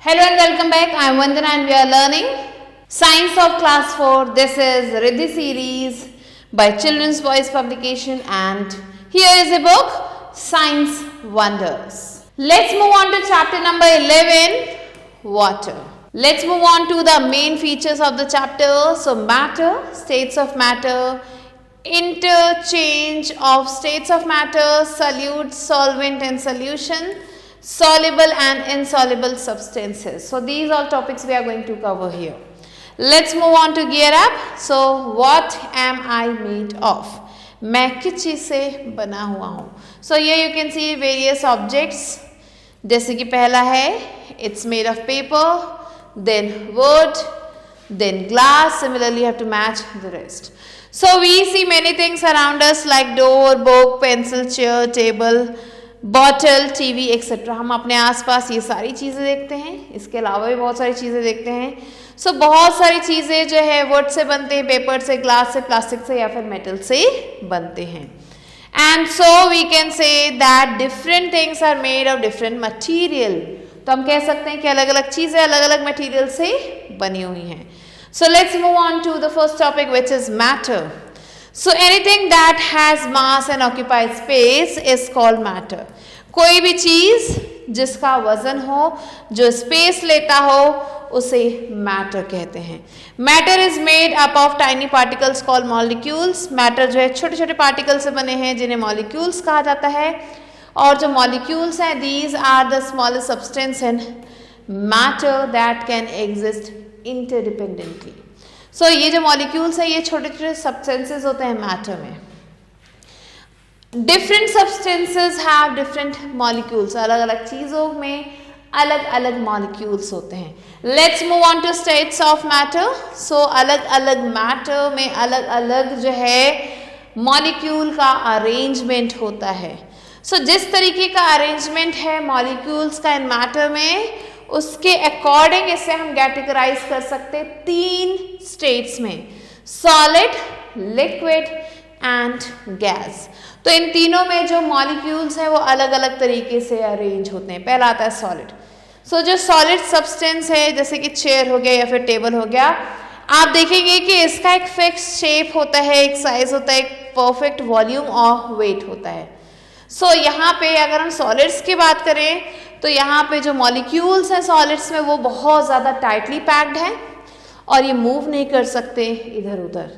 Hello and welcome back. I am Vandana and we are learning Science of Class 4. This is Riddhi series by Children's Voice Publication and here is a book, Science Wonders. Let's move on to chapter number 11, Water. Let's move on to the main features of the chapter. So matter, states of matter, interchange of states of matter, solute, solvent and solution, soluble and insoluble substances. So these are topics we are going to cover here. Let's move on to gear up. So what am I made of? मैं किस चीज से बना हुआ हूँ? So here you can see various objects. जैसे कि पहला है it's made of paper, then wood, then glass. Similarly you have to match the rest. So we see many things around us like door, book, pencil, chair, table, bottle, TV etcetera. हम अपने आसपास ये सारी चीज़ें देखते हैं. इसके अलावा भी बहुत सारी चीज़ें देखते हैं. सो बहुत सारी चीज़ें जो है वुड से बनते हैं, पेपर से, ग्लास से, प्लास्टिक से या फिर मेटल से बनते हैं. And so we can say that different things are made of different material. तो हम कह सकते हैं कि अलग अलग चीज़ें अलग अलग मटीरियल से बनी हुई हैं. So let's move on to the first topic which is matter. So anything that has mass and occupies space is called matter. कोई भी चीज जिसका वजन हो, जो स्पेस लेता हो, उसे मैटर कहते हैं. Matter is made up of tiny particles called molecules. Matter जो है छोटे छोटे पार्टिकल से बने हैं जिन्हें मॉलिक्यूल्स कहा जाता है. और जो मॉलिक्यूल्स हैं these are the smallest substance in matter that can exist interdependently. So ये जो मॉलिक्यूल्स हैं ये छोटे छोटे सब्सटेंसेस होते हैं मैटर में. Different substances have different molecules. अलग अलग चीज़ों में अलग अलग मॉलिक्यूल्स होते हैं. Let's move on to states of matter. So अलग अलग मैटर में अलग अलग जो है मॉलिक्यूल का अरेंजमेंट होता है. सो जिस तरीके का अरेंजमेंट है मॉलिक्यूल्स का इन मैटर में, उसके अकॉर्डिंग इसे हम कैटेगराइज कर सकते हैं तीन स्टेट्स में, सॉलिड, लिक्विड एंड गैस. तो इन तीनों में जो मॉलिक्यूल्स हैं वो अलग अलग तरीके से अरेंज होते हैं. पहला आता है सॉलिड. सो जो सॉलिड सब्सटेंस है जैसे कि चेयर हो गया या फिर टेबल हो गया, आप देखेंगे कि इसका एक फिक्स शेप होता है, एक साइज होता है, एक परफेक्ट वॉल्यूम और वेट होता है. सो यहाँ पे अगर हम सॉलिड्स की बात करें तो यहाँ पे जो मॉलिक्यूल्स हैं सॉलिड्स में वो बहुत ज़्यादा टाइटली पैक्ड हैं और ये मूव नहीं कर सकते इधर उधर.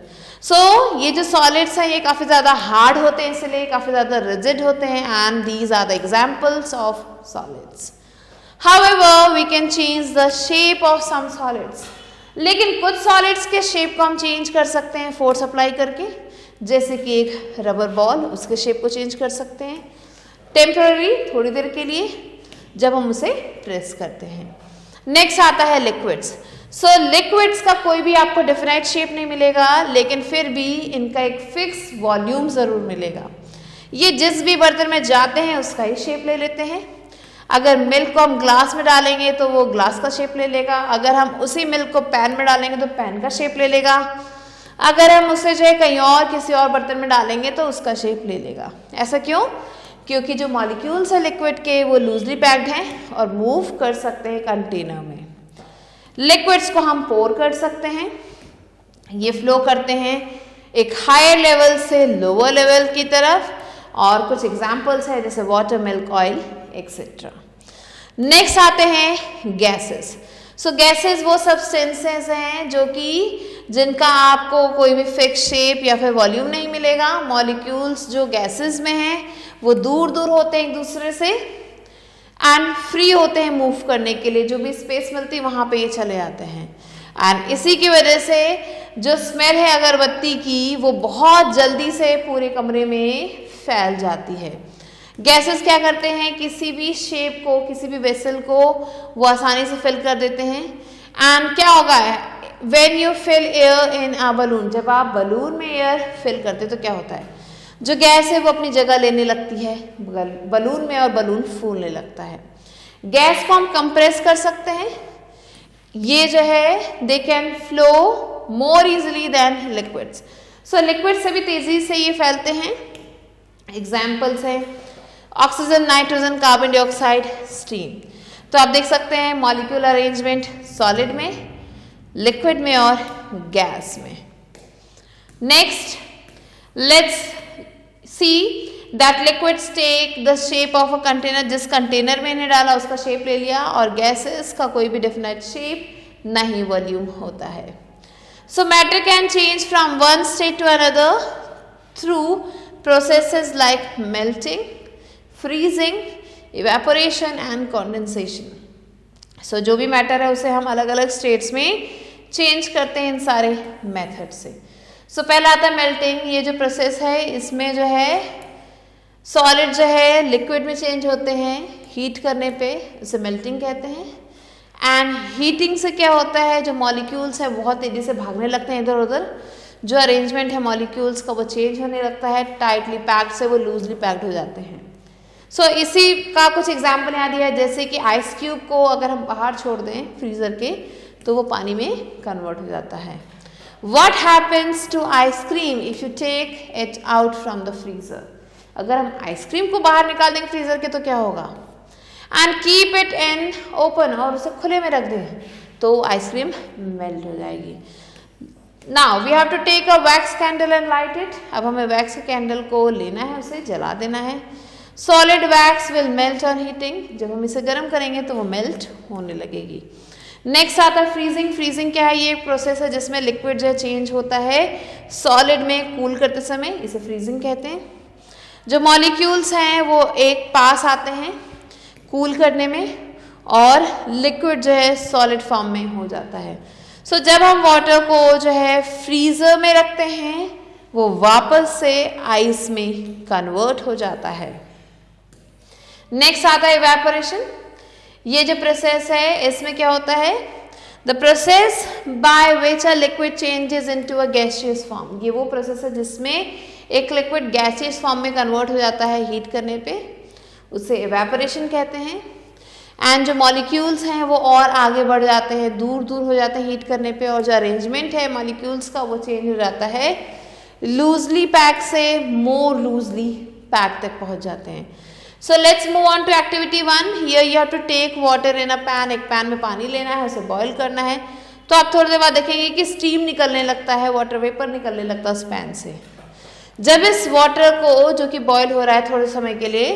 सो ये जो सॉलिड्स हैं ये काफ़ी ज़्यादा हार्ड होते हैं, इसलिए काफ़ी ज़्यादा रिजिड होते हैं. And these are the examples of solids. However we can change the shape of some solids. लेकिन कुछ सॉलिड्स के शेप को हम चेंज कर सकते हैं फोर्स अप्लाई करके. जैसे कि एक रबर बॉल, उसके शेप को चेंज कर सकते हैं टेम्पररी, थोड़ी देर के लिए, जब हम उसे प्रेस करते हैं. नेक्स्ट आता है लिक्विड्स. सो लिक्विड्स का कोई भी आपको डेफिनेट शेप नहीं मिलेगा, लेकिन फिर भी इनका एक फिक्स वॉल्यूम ज़रूर मिलेगा. ये जिस भी बर्तन में जाते हैं उसका ही शेप ले लेते हैं. अगर मिल्क को हम ग्लास में डालेंगे तो वो ग्लास का शेप ले लेगा. अगर हम उसी मिल्क को पैन में डालेंगे तो पैन का शेप ले लेगा. अगर हम उसे जो है कहीं और किसी और बर्तन में डालेंगे तो उसका शेप ले लेगा. ऐसा क्यों? क्योंकि जो मॉलिक्यूल्स है लिक्विड के वो लूजली पैक्ड हैं और मूव कर सकते हैं कंटेनर में. लिक्विड्स को हम पोर कर सकते हैं, ये फ्लो करते हैं एक हायर लेवल से लोअर लेवल की तरफ. और कुछ एग्जांपल्स है जैसे water, milk, oil etcetera. Next आते हैं गैसेस. सो गैसेस वो सब्सटेंसेस हैं जो कि जिनका आपको कोई भी फिक्स शेप या फिर वॉल्यूम नहीं मिलेगा. मॉलिक्यूल्स जो गैसेस में हैं वो दूर दूर होते हैं एक दूसरे से एंड फ्री होते हैं मूव करने के लिए. जो भी स्पेस मिलती है वहाँ पे ये चले जाते हैं. एंड इसी की वजह से जो स्मेल है अगरबत्ती की वो बहुत जल्दी से पूरे कमरे में फैल जाती है. गैसेस क्या करते हैं, किसी भी शेप को, किसी भी वेसल को वो आसानी से फिल कर देते हैं. एंड क्या होगा when you fill air in a balloon, जब आप बलून में एयर फिल करते तो क्या होता है, जो गैस है वो अपनी जगह लेने लगती है बलून में और बलून फूलने लगता है. गैस को हम कंप्रेस कर सकते हैं. ये जो है they can flow more easily than liquids. So liquid से भी तेजी से ये फैलते हैं. एग्जाम्पल्स हैं oxygen, nitrogen, carbon dioxide, steam. तो आप देख सकते हैं मॉलिक्यूल अरेंजमेंट सॉलिड में, लिक्विड में और गैस में। Next let's see that liquids take the shape of a container, जिस कंटेनर में इन्हें डाला उसका शेप ले लिया, और गैसेस का कोई भी डेफिनेट शेप नहीं वॉल्यूम होता है। So matter can change from one state to another through processes like melting, freezing, evaporation and condensation. So जो भी मैटर है उसे हम अलग अलग स्टेट्स में चेंज करते हैं इन सारे मेथड से। सो पहला आता है मेल्टिंग। ये जो प्रोसेस है इसमें जो है सॉलिड जो है लिक्विड में चेंज होते हैं हीट करने पे, उसे मेल्टिंग कहते हैं। एंड हीटिंग से क्या होता है, जो मॉलिक्यूल्स है बहुत तेज़ी से भागने लगते हैं इधर उधर, जो अरेंजमेंट है मॉलिक्यूल्स का वो चेंज होने लगता है, टाइटली पैक्ड से वो लूजली पैक्ड हो जाते हैं। सो इसी का कुछ एग्जाम्पल यहाँ दिया है, जैसे कि आइस क्यूब को अगर हम बाहर छोड़ दें फ्रीज़र के तो वो पानी में कन्वर्ट हो जाता है। What happens to ice cream if you take it out from the freezer? अगर हम आइसक्रीम को बाहर निकाल देंगे फ्रीजर के तो क्या होगा? And keep it in open, और उसे खुले में रख दें तो आइसक्रीम मेल्ट हो जाएगी। Now we have to take a wax candle and light it. अब हमें वैक्स कैंडल को लेना है, उसे जला देना है। Solid wax will melt on heating, जब हम इसे गर्म करेंगे तो वो मेल्ट होने लगेगी। नेक्स्ट आता है फ्रीजिंग। फ्रीजिंग क्या है? ये एक प्रोसेस है जिसमें लिक्विड जो है चेंज होता है सॉलिड में कूल करते समय, इसे फ्रीजिंग कहते हैं। जो मॉलिक्यूल्स हैं वो एक पास आते हैं कूल करने में और लिक्विड जो है सॉलिड फॉर्म में हो जाता है। सो जब हम वाटर को जो है फ्रीजर में रखते हैं वो वापस से आइस में कन्वर्ट हो जाता है। नेक्स्ट आता है इवेपोरेशन। ये जो प्रोसेस है इसमें क्या होता है? The process by which a liquid changes into a gaseous form. ये वो प्रोसेस है जिसमें एक लिक्विड गैसियस फॉर्म में कन्वर्ट हो जाता है हीट करने पे, उसे इवेपोरेशन कहते हैं। एंड जो मॉलिक्यूल्स हैं वो और आगे बढ़ जाते हैं, दूर दूर हो जाते हैं हीट करने पे, और जो अरेंजमेंट है मॉलिक्यूल्स का वो चेंज हो जाता है लूजली पैक से मोर लूजली पैक तक पहुंच जाते हैं। So let's move on to activity 1. Here you have to take water in a pan. एक पैन में पानी लेना है, उसे बॉईल करना है। तो आप थोड़ी देर बाद देखेंगे कि स्टीम निकलने लगता है, वाटर वेपर निकलने लगता है उस पैन से। जब इस वाटर को जो कि बॉईल हो रहा है थोड़े समय के लिए,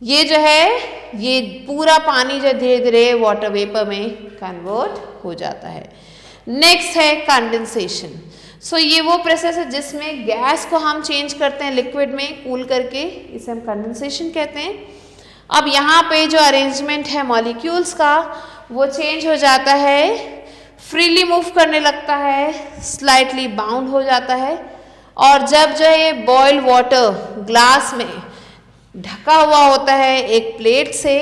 ये जो है ये पूरा पानी जो धीरे धीरे वाटर वेपर में कन्वर्ट हो जाता है। नेक्स्ट है कंडेंसेशन। सो ये वो प्रोसेस है जिसमें गैस को हम चेंज करते हैं लिक्विड में कूल करके, इसे हम कंडेंसेशन कहते हैं। अब यहाँ पे जो अरेंजमेंट है मॉलिक्यूल्स का वो चेंज हो जाता है, फ्रीली मूव करने लगता है, स्लाइटली बाउंड हो जाता है। और जब जो है बॉइल्ड वाटर ग्लास में ढका हुआ होता है एक प्लेट से,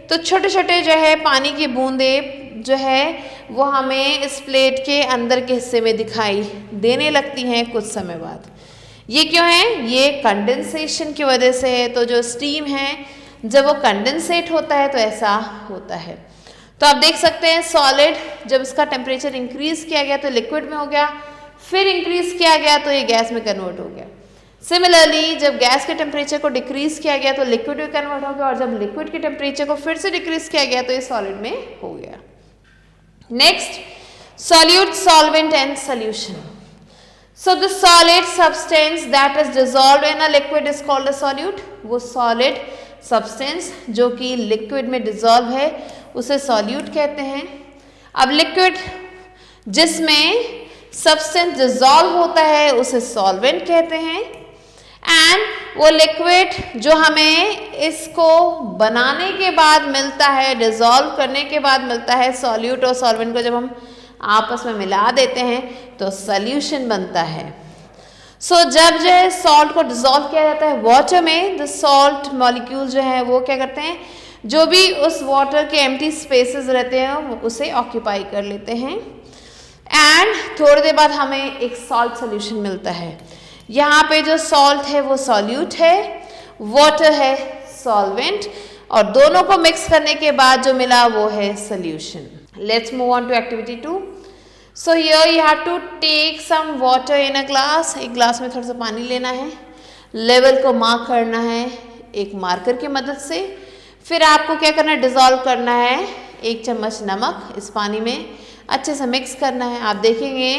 तो छोटे छोटे जो है पानी की बूंदे जो है वो हमें इस प्लेट के अंदर के हिस्से में दिखाई देने लगती हैं कुछ समय बाद। ये क्यों है? ये कंडेंसेशन की वजह से है। तो जो स्टीम है जब वो कंडेंसेट होता है तो ऐसा होता है। तो आप देख सकते हैं सॉलिड जब इसका टेम्परेचर इंक्रीज किया गया तो लिक्विड में हो गया, फिर इंक्रीज किया गया तो ये गैस में कन्वर्ट हो गया। सिमिलरली जब गैस के टेम्परेचर को डिक्रीज किया गया तो लिक्विड में कन्वर्ट हो गया, और जब लिक्विड के टेम्परेचर को फिर से डिक्रीज किया गया तो ये सॉलिड में हो गया। Next, solute, solvent and solution. So the solid substance that is dissolved in a liquid is called a solute. वो solid substance जो कि liquid में dissolve है उसे solute कहते हैं। अब liquid जिसमें substance dissolve होता है उसे solvent कहते हैं। एंड वो लिक्विड जो हमें इसको बनाने के बाद मिलता है, डिजॉल्व करने के बाद मिलता है, सॉल्यूट और सॉल्वेंट को जब हम आपस में मिला देते हैं तो सॉल्यूशन बनता है। सो जब जो है सॉल्ट को डिजॉल्व किया जाता है वाटर में, द सॉल्ट मॉलिक्यूल जो है वो क्या करते हैं, जो भी उस वाटर के एम्प्टी स्पेसेस रहते हैं उसे ऑक्यूपाई कर लेते हैं। एंड थोड़ी देर बाद हमें एक सॉल्ट सोल्यूशन मिलता है। यहाँ पे जो सॉल्ट है वो सॉल्यूट है, वाटर है सॉल्वेंट, और दोनों को मिक्स करने के बाद जो मिला वो है solution. Let's move on to activity 2। So here you have to take some water in a glass. एक ग्लास में थोड़ा सा पानी लेना है, लेवल को मार्क करना है एक मार्कर की मदद से। फिर आपको क्या करना है, डिज़ोल्व करना है 1 चम्मच नमक इस पानी में, अच्छे से मिक्स करना है। आप देखेंगे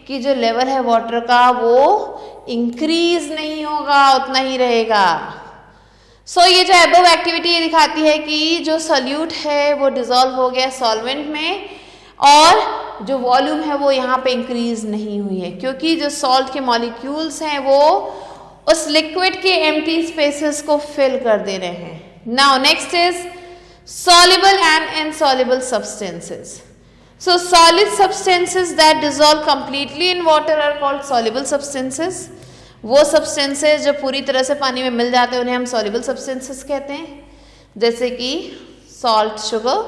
कि जो लेवल है वाटर का वो इंक्रीज नहीं होगा, उतना ही रहेगा। सो ये जो एबव एक्टिविटी ये दिखाती है कि जो सॉल्यूट है वो डिज़ोल्व हो गया सॉल्वेंट में और जो वॉल्यूम है वो यहाँ पे इंक्रीज नहीं हुई है, क्योंकि जो सॉल्ट के मॉलिक्यूल्स हैं वो उस लिक्विड के एम्प्टी स्पेसेस को फिल कर दे रहे हैं। Now next is soluble and insoluble substances. So solid substances that dissolve completely in water are called soluble substances. वो substances जो पूरी तरह से पानी में मिल जाते हैं उन्हें हम soluble substances कहते हैं, जैसे कि salt, sugar।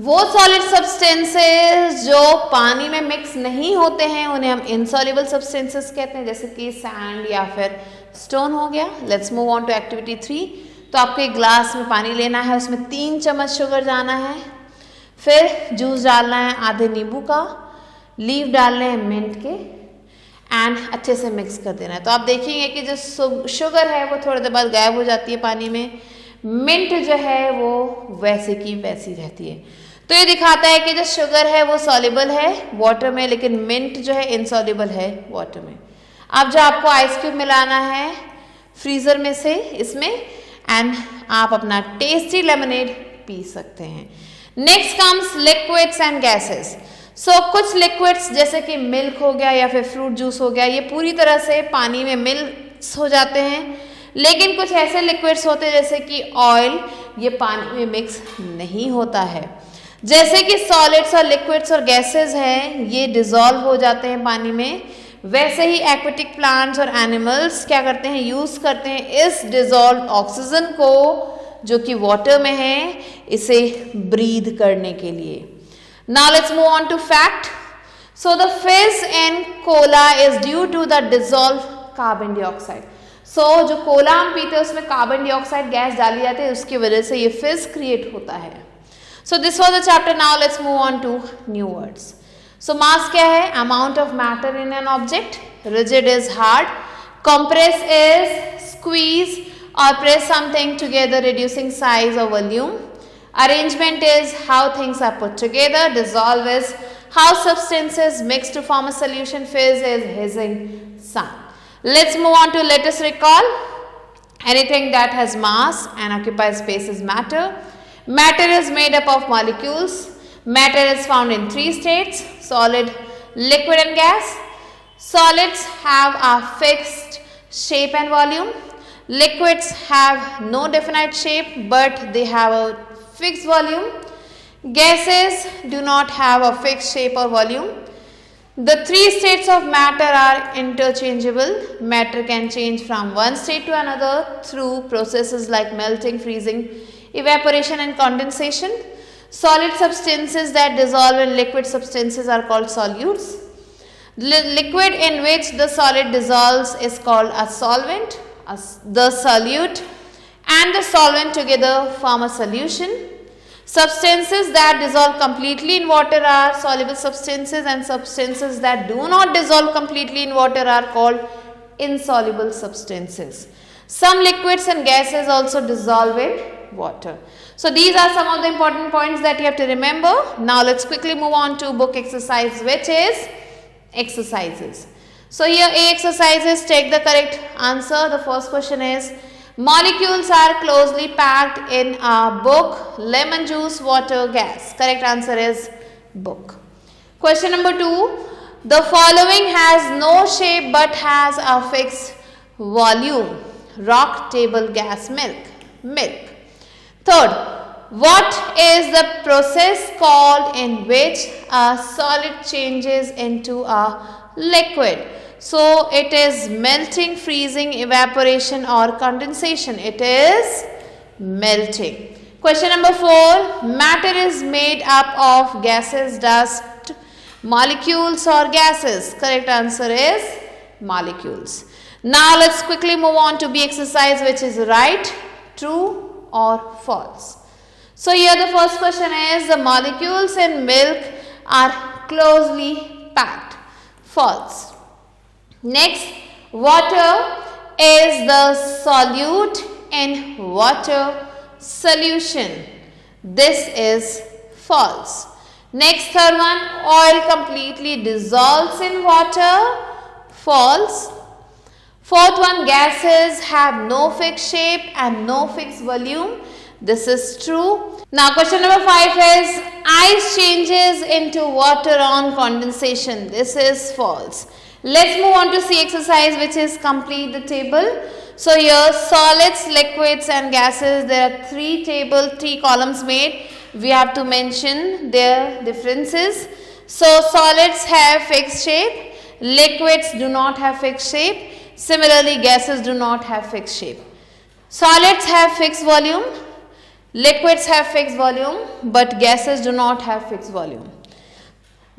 वो solid substances जो पानी में mix नहीं होते हैं उन्हें हम insoluble substances कहते हैं, जैसे कि sand या फिर stone हो गया। Let's move on to activity 3। तो आपको एक ग्लास में पानी लेना है, उसमें 3 चम्मच शुगर डालना है, फिर जूस डालना है आधे नींबू का, लीफ डालने हैं मिंट के एंड अच्छे से मिक्स कर देना है। तो आप देखेंगे कि जो शुगर है वो थोड़ी देर बाद गायब हो जाती है पानी में, मिंट जो है वो वैसे की वैसी रहती है। तो ये दिखाता है कि जो शुगर है वो सॉल्युबल है वाटर में, लेकिन मिंट जो है इनसॉल्युबल है वाटर में। अब जो आपको आइस क्यूब मिलाना है फ्रीजर में से इसमें एंड आप अपना टेस्टी लेमनेड पी सकते हैं। Next comes liquids and gases. So कुछ लिक्विड्स जैसे कि मिल्क हो गया या फिर फ्रूट जूस हो गया, ये पूरी तरह से पानी में मिक्स हो जाते हैं, लेकिन कुछ ऐसे लिक्विड्स होते हैं जैसे कि ऑयल, ये पानी में मिक्स नहीं होता है। जैसे कि सॉलिड्स और लिक्विड्स और गैसेस हैं ये डिजॉल्व हो जाते हैं पानी में, वैसे ही एक्वेटिक प्लांट्स और एनिमल्स क्या करते हैं, यूज करते हैं इस डिजॉल्व ऑक्सीजन को जो कि वाटर में है, इसे ब्रीथ करने के लिए। Now let's move on to fact. So the fizz in cola is due to the dissolve carbon dioxide. So जो कोला हम पीते हैं उसमें कार्बन डाइऑक्साइड गैस डाली जाती है, उसकी वजह से ये फिज क्रिएट होता है। So this was the chapter. Now let's move on to new words. So mass क्या है, amount of matter in an object, rigid is hard, compress is squeeze or press something together reducing size or volume, arrangement is how things are put together, dissolve is how substances mix to form a solution, fizz is hissing sound. Let's move on to let us recall. Anything that has mass and occupies space is matter. Matter is made up of molecules. Matter is found in 3 states: solid, liquid and gas. Solids have a fixed shape and volume. Liquids have no definite shape but they have a fixed volume. Gases do not have a fixed shape or volume. The 3 states of matter are interchangeable. Matter can change from one state to another through processes like melting, freezing, evaporation and condensation. Solid substances that dissolve in liquid substances are called solutes. Liquid in which the solid dissolves is called a solvent. The solute and the solvent together form a solution. Substances that dissolve completely in water are soluble substances, and substances that do not dissolve completely in water are called insoluble substances. Some liquids and gases also dissolve in water. So these are some of the important points that you have to remember. Now let's quickly move on to book exercise, which is exercises. So here A exercise is take the correct answer. The first question is, molecules are closely packed in a book, lemon juice, water, gas. Correct answer is book. Question number 2, the following has no shape but has a fixed volume: rock, table, gas, milk. Third, what is the process called in which a solid changes into a liquid? So it is melting, freezing, evaporation or condensation. It is melting. Question number 4, matter is made up of gases, dust, molecules or gases. Correct answer is molecules. Now let's quickly move on to B exercise, which is right, true or false. So here the first question is, the molecules in milk are closely packed. False. Next, water is the solute in water. solution. This is false. Next, third one, oil completely dissolves in water. False. Fourth one, gases have no fixed shape and no fixed volume. This is true. Now, question number 5 is ice changes into water on condensation. This is false. Let's move on to C exercise, which is complete the table. So, here solids, liquids and gases, there are three columns made. We have to mention their differences. So, solids have fixed shape, liquids do not have fixed shape. Similarly, gases do not have fixed shape. Solids have fixed volume, liquids have fixed volume, but gases do not have fixed volume.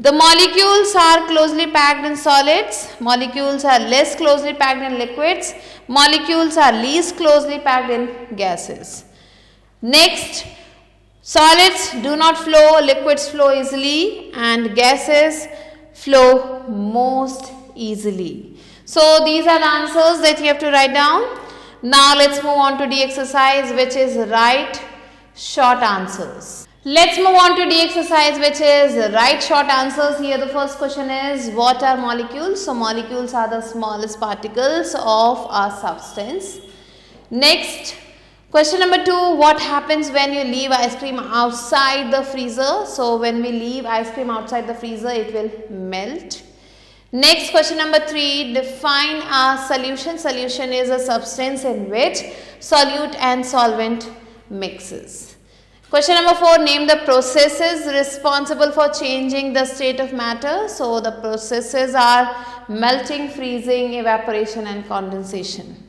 The molecules are closely packed in solids, molecules are less closely packed in liquids, molecules are least closely packed in gases. Next, solids do not flow, liquids flow easily and gases flow most easily. So, these are the answers that you have to write down. Now, let's move on to D exercise, which is write short answers. Let's move on to D exercise, which is write short answers. Here the first question is, what are molecules? So, molecules are the smallest particles of a substance. Next, question number 2, what happens when you leave ice cream outside the freezer? So, when we leave ice cream outside the freezer, it will melt. Next, question number 3, define a solution. Solution is a substance in which solute and solvent mixes. Question number 4, name the processes responsible for changing the state of matter. So, the processes are melting, freezing, evaporation and condensation.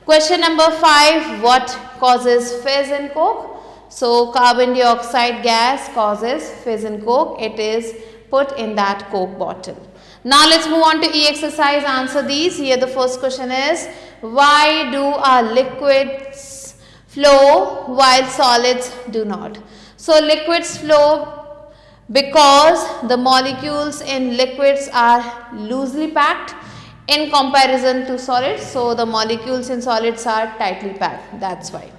Question number 5, what causes fizz in Coke? So, carbon dioxide gas causes fizz in Coke. It is put in that Coke bottle. Now, let's move on to E exercise, answer these. Here the first question is, why do our liquids flow while solids do not? So, liquids flow because the molecules in liquids are loosely packed in comparison to solids. So, the molecules in solids are tightly packed, that's why.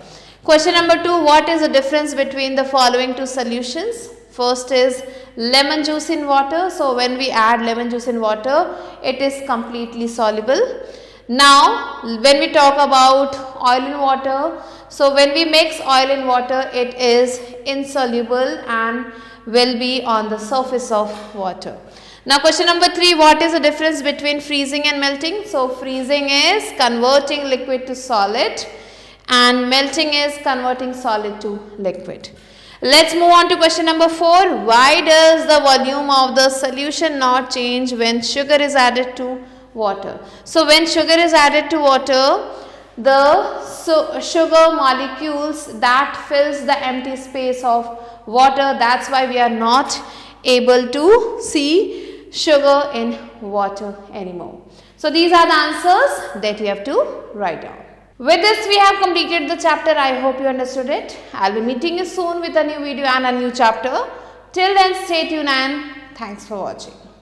Question number 2, what is the difference between the following two solutions? First is lemon juice in water. So, when we add lemon juice in water, it is completely soluble. Now, when we talk about oil in water, so when we mix oil in water, it is insoluble and will be on the surface of water. Now, question number 3, what is the difference between freezing and melting? So, freezing is converting liquid to solid and melting is converting solid to liquid. Let's move on to question number 4. Why does the volume of the solution not change when sugar is added to water? So, when sugar is added to water, the sugar molecules that fills the empty space of water. That's why we are not able to see sugar in water anymore. So, these are the answers that you have to write down. With this, we have completed the chapter. I hope you understood it. I'll be meeting you soon with a new video and a new chapter. Till then, stay tuned and thanks for watching.